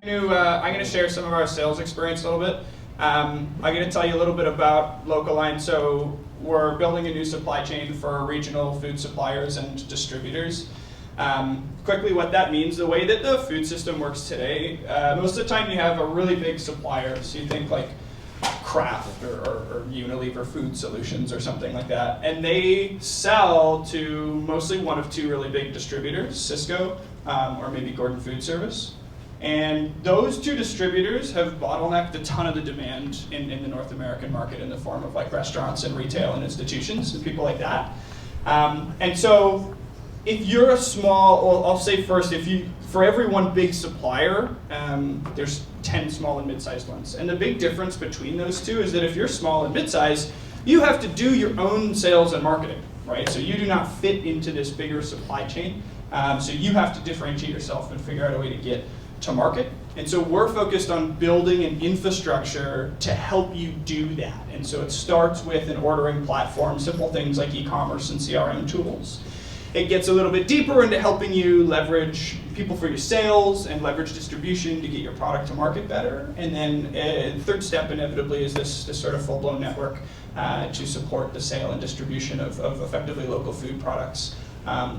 I'm going to share some of our sales experience a little bit. I'm going to tell you a little bit about Local Line. So we're building a new supply chain for regional food suppliers and distributors. Quickly, what that means, the way that the food system works today, most of the time you have a really big supplier. So you think like Kraft or Unilever Food Solutions or something like that. And they sell to mostly one of two really big distributors, Sysco or maybe Gordon Food Service. And those two distributors have bottlenecked a ton of the demand in the North American market in the form of like restaurants and retail and institutions and people like that. And so if you're a small, well, I'll say first, for every one big supplier, there's 10 small and mid-sized ones. And the big difference between those two is that if you're small and mid-sized, you have to do your own sales and marketing, right? So you do not fit into this bigger supply chain. So you have to differentiate yourself and figure out a way to get to market. And so we're focused on building an infrastructure to help you do that. And so it starts with an ordering platform, simple things like e-commerce and CRM tools. It gets a little bit deeper into helping you leverage people for your sales and leverage distribution to get your product to market better. And then third step inevitably is this sort of full-blown network to support the sale and distribution of effectively local food products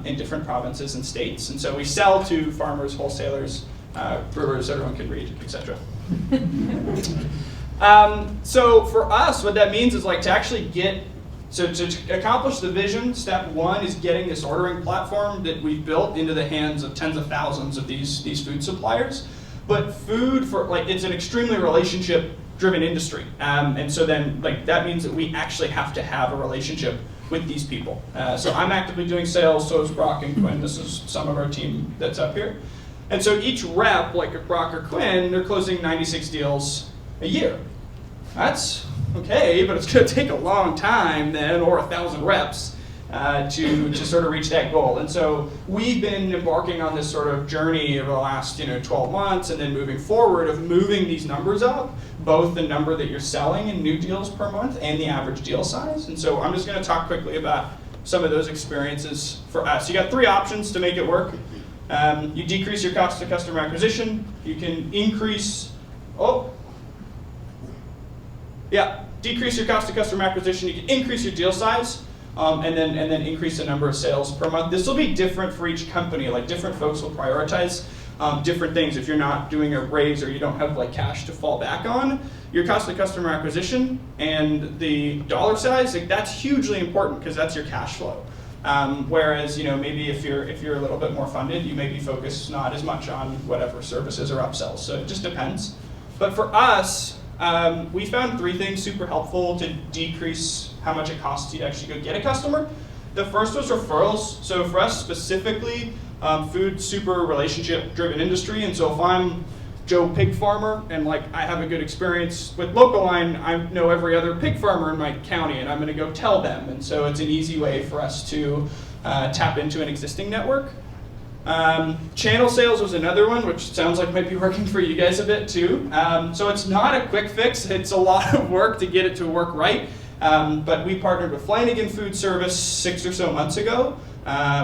in different provinces and states. And so we sell to farmers, wholesalers, brewers, everyone can read, etc. So for us, what that means is like to actually get, so to accomplish the vision, step one is getting this ordering platform that we've built into the hands of tens of thousands of these food suppliers. But food, it's an extremely relationship-driven industry. And so then that means that we actually have to have a relationship with these people. So I'm actively doing sales, so is Brock and Quinn. This is some of our team that's up here. And so each rep, like a Brock or Quinn, they're closing 96 deals a year. That's okay, but it's going to take a long time then, or 1,000 reps, to sort of reach that goal. And so we've been embarking on this sort of journey over the last 12 months, and then moving forward of moving these numbers up, both the number that you're selling in new deals per month and the average deal size. And so I'm just going to talk quickly about some of those experiences for us. You got three options to make it work. You decrease your cost of customer acquisition. You can increase, decrease your cost of customer acquisition. You can increase your deal size, and then increase the number of sales per month. This will be different for each company. Like different folks will prioritize different things. If you're not doing a raise or you don't have like cash to fall back on, your cost of customer acquisition and the dollar size, that's hugely important because that's your cash flow. Whereas maybe if you're a little bit more funded, you may be focused not as much on whatever services or upsells. So it just depends. But for us, we found three things super helpful to decrease how much it costs you to actually go get a customer. The first was referrals. So for us specifically, food super relationship-driven industry. And so if I'm Joe Pig Farmer and I have a good experience with Local Line, I know every other pig farmer in my county and I'm going to go tell them. And so it's an easy way for us to tap into an existing network. Channel sales was another one, which sounds like might be working for you guys a bit too. So it's not a quick fix. It's a lot of work to get it to work right. But we partnered with Flanagan Food Service 6 or so months ago,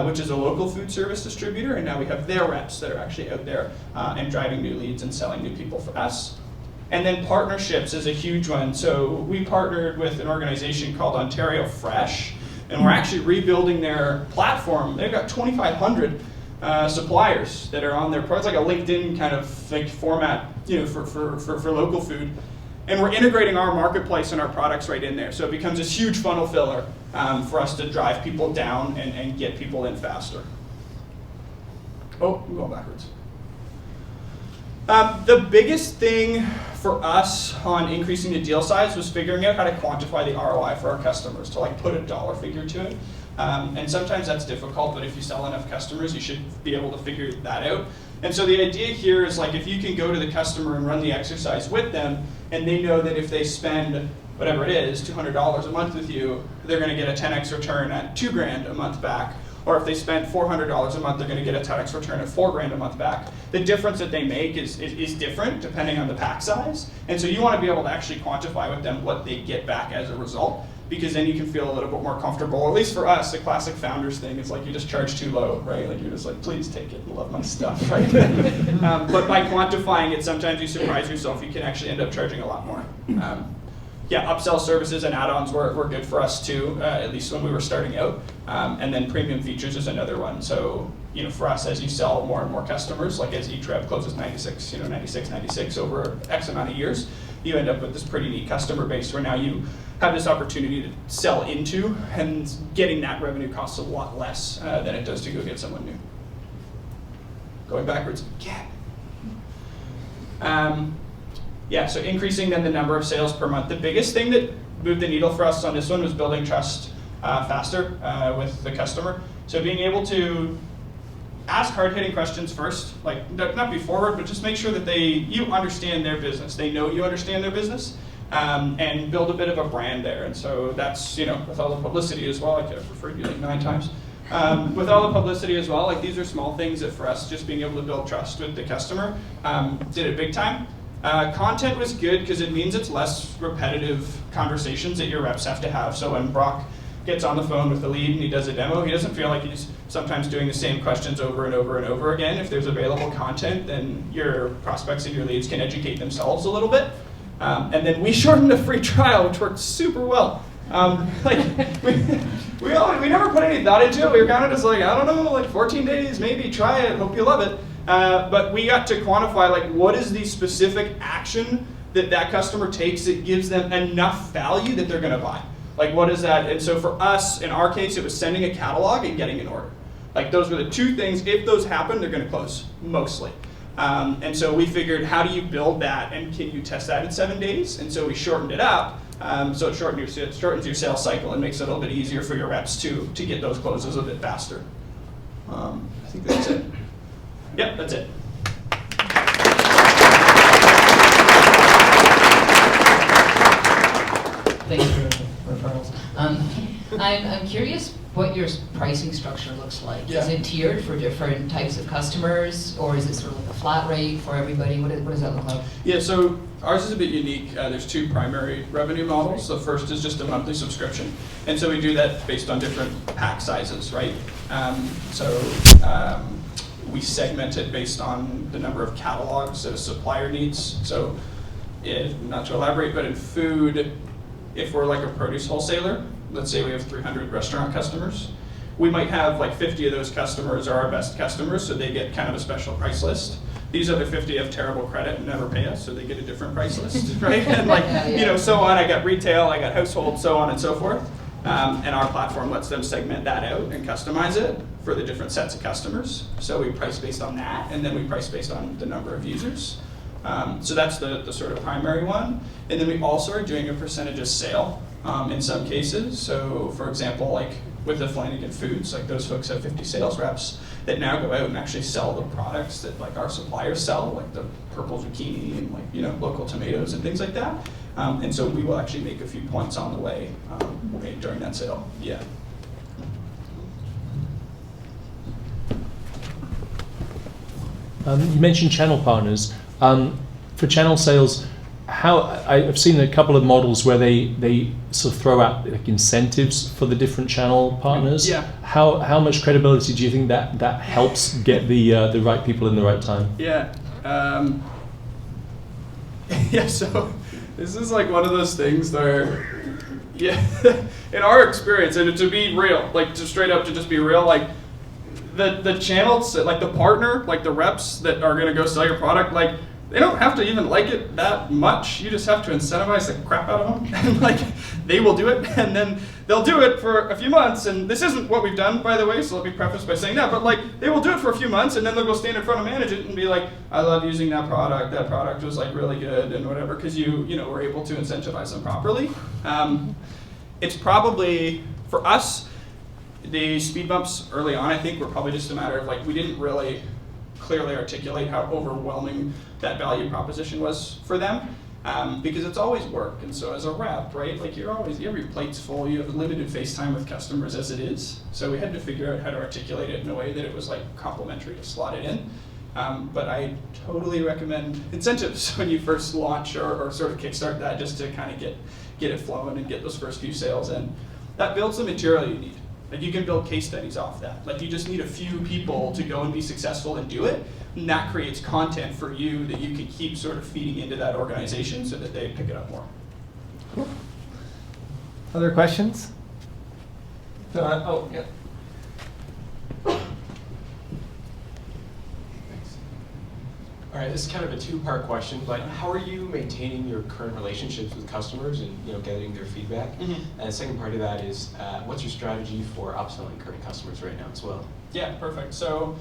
which is a local food service distributor, and now we have their reps that are actually out there and driving new leads and selling new people for us. And then partnerships is a huge one. So we partnered with an organization called Ontario Fresh, and we're actually rebuilding their platform. They've got 2,500 suppliers that are on their product. It's like a LinkedIn kind of format, for local food. And we're integrating our marketplace and our products right in there. So it becomes this huge funnel filler for us to drive people down and get people in faster. Oh, I'm going backwards. The biggest thing for us on increasing the deal size was figuring out how to quantify the ROI for our customers, to put a dollar figure to it. And sometimes that's difficult, but if you sell enough customers, you should be able to figure that out. And so the idea here is if you can go to the customer and run the exercise with them, and they know that if they spend whatever it is, $200 a month with you, they're going to get a 10x return at $2,000 a month back. Or if they spend $400 a month, they're going to get a 10x return at $4,000 a month back. The difference that they make is different depending on the pack size. And so you want to be able to actually quantify with them what they get back as a result. because then you can feel a little bit more comfortable. At least for us, the classic founders thing is like you just charge too low, right? Like you're just like, please take it, I love my stuff, right? But by quantifying it, sometimes you surprise yourself. You can actually end up charging a lot more. Yeah, upsell services and add-ons were good for us too, at least when we were starting out. And then premium features is another one. So, for us, as you sell more and more customers, like as each rep closes 96, 96 over X amount of years, you end up with this pretty neat customer base where now you have this opportunity to sell into, and getting that revenue costs a lot less than it does to go get someone new. Going backwards again. Yeah, so increasing then the number of sales per month. The biggest thing that moved the needle for us on this one was building trust faster with the customer. So being able to ask hard-hitting questions first, like not be forward, but just make sure that you understand their business. They know you understand their business, and build a bit of a brand there. And so that's, with all the publicity as well, like I've referred to you like 9 times. With all the publicity as well, like these are small things that for us, just being able to build trust with the customer, did it big time. Content was good because it means it's less repetitive conversations that your reps have to have. So when Brock gets on the phone with the lead and he does a demo, he doesn't feel like he's sometimes doing the same questions over and over and over again. If there's available content, then your prospects and your leads can educate themselves a little bit. And then we shortened the free trial, which worked super well. We never put any thought into it. We were kind of just like, I don't know, like 14 days, maybe, try it, hope you love it. But we got to quantify, like, what is the specific action that customer takes that gives them enough value that they're gonna buy? Like, what is that? And so for us, in our case, it was sending a catalog and getting an order. Like, those were the 2 things. If those happen, they're gonna close, mostly. And so we figured, how do you build that, and can you test that in 7 days? And so we shortened it up. So it shortens your sales cycle and makes it a little bit easier for your reps to get those closes a bit faster. I think that's it. Yep, that's it. Thanks for referrals. I'm curious what your pricing structure looks like. Yeah. Is it tiered for different types of customers, or is it sort of like a flat rate for everybody? What does that look like? Yeah, so ours is a bit unique. There's 2 primary revenue models. The first is just a monthly subscription. And so we do that based on different pack sizes, right? We segment it based on the number of catalogs that a supplier needs. So, not to elaborate, but in food, if we're like a produce wholesaler, let's say we have 300 restaurant customers, we might have like 50 of those customers are our best customers, so they get kind of a special price list. These other 50 have terrible credit and never pay us, so they get a different price list, right? And like, so on. I got retail, I got household, so on and so forth. And our platform lets them segment that out and customize it for the different sets of customers. So we price based on that, and then we price based on the number of users. So that's the sort of primary one. And then we also are doing a percentage of sale in some cases. So for example, like with the Flanagan Foods, like those folks have 50 sales reps that now go out and actually sell the products that like our suppliers sell, like the purple zucchini and like local tomatoes and things like that. And so we will actually make a few points on the way during that sale. Yeah. You mentioned channel partners. For channel sales, I've seen a couple of models where they sort of throw out like incentives for the different channel partners. Yeah. How much credibility do you think that helps get the right people in the right time? Yeah. Yeah. So this is like one of those things where, yeah, in our experience, and to be real, like to straight up to just be real, like the channels, like the partner, like the reps that are gonna go sell your product, like they don't have to even like it that much. You just have to incentivize the crap out of them, and like they will do it, and then they'll do it for a few months. And this isn't what we've done, by the way, so let me preface by saying that. But like they will do it for a few months, and then they'll go stand in front of management and be like, "I love using that product. That product was like really good and whatever," because you were able to incentivize them properly. It's probably for us. The speed bumps early on, I think, were probably just a matter of like we didn't really clearly articulate how overwhelming that value proposition was for them, because it's always work. And so as a rep, right, like every plate's full. You have limited face time with customers as it is. So we had to figure out how to articulate it in a way that it was like complimentary to slot it in. But I totally recommend incentives when you first launch or sort of kickstart that, just to kind of get it flowing and get those first few sales in. That builds the material you need. Like, you can build case studies off that. Like, you just need a few people to go and be successful and do it, and that creates content for you that you can keep sort of feeding into that organization so that they pick it up more. Cool. Other questions? Oh, yeah. All right, this is kind of a two-part question, but how are you maintaining your current relationships with customers and getting their feedback? Mm-hmm. And the second part of that is, what's your strategy for upselling current customers right now as well? Yeah, perfect. So,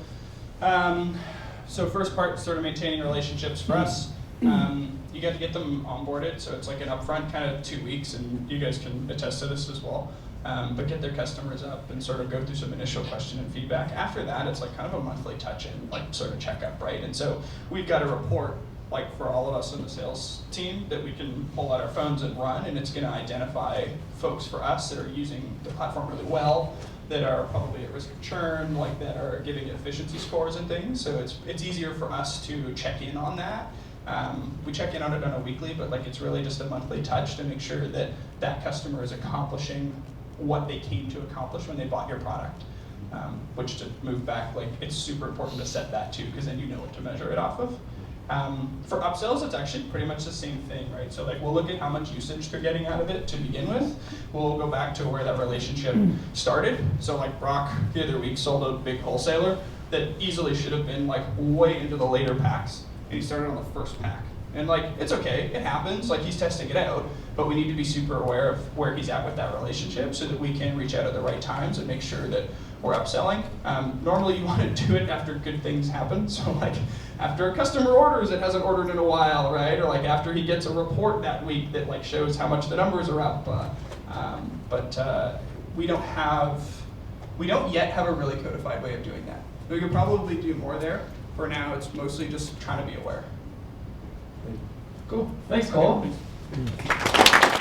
so first part, sort of maintaining relationships for us. You got to get them onboarded, so it's like an upfront kind of 2 weeks, and you guys can attest to this as well. But get their customers up and sort of go through some initial question and feedback. After that, it's like kind of a monthly touch-in, like sort of checkup, right? And so we've got a report, like for all of us in the sales team, that we can pull out our phones and run, and it's going to identify folks for us that are using the platform really well, that are probably at risk of churn, like that are giving efficiency scores and things. So it's easier for us to check in on that. We check in on it on a weekly, but like it's really just a monthly touch to make sure that that customer is accomplishing what they came to accomplish when they bought your product. Which, to move back, like it's super important to set that too, because then you know what to measure it off of. For upsells, it's actually pretty much the same thing, right? So like we'll look at how much usage they're getting out of it to begin with. We'll go back to where that relationship started. So like Brock the other week sold a big wholesaler that easily should have been like way into the later packs, and he started on the first pack. And like, it's okay, it happens, like he's testing it out, but we need to be super aware of where he's at with that relationship so that we can reach out at the right times and make sure that we're upselling. Normally you want to do it after good things happen, so like after a customer orders that hasn't ordered in a while, right? Or like after he gets a report that week that like shows how much the numbers are up. But we don't yet have a really codified way of doing that. We could probably do more there. For now, it's mostly just trying to be aware. Cool. Thanks, Cole. Okay, thanks.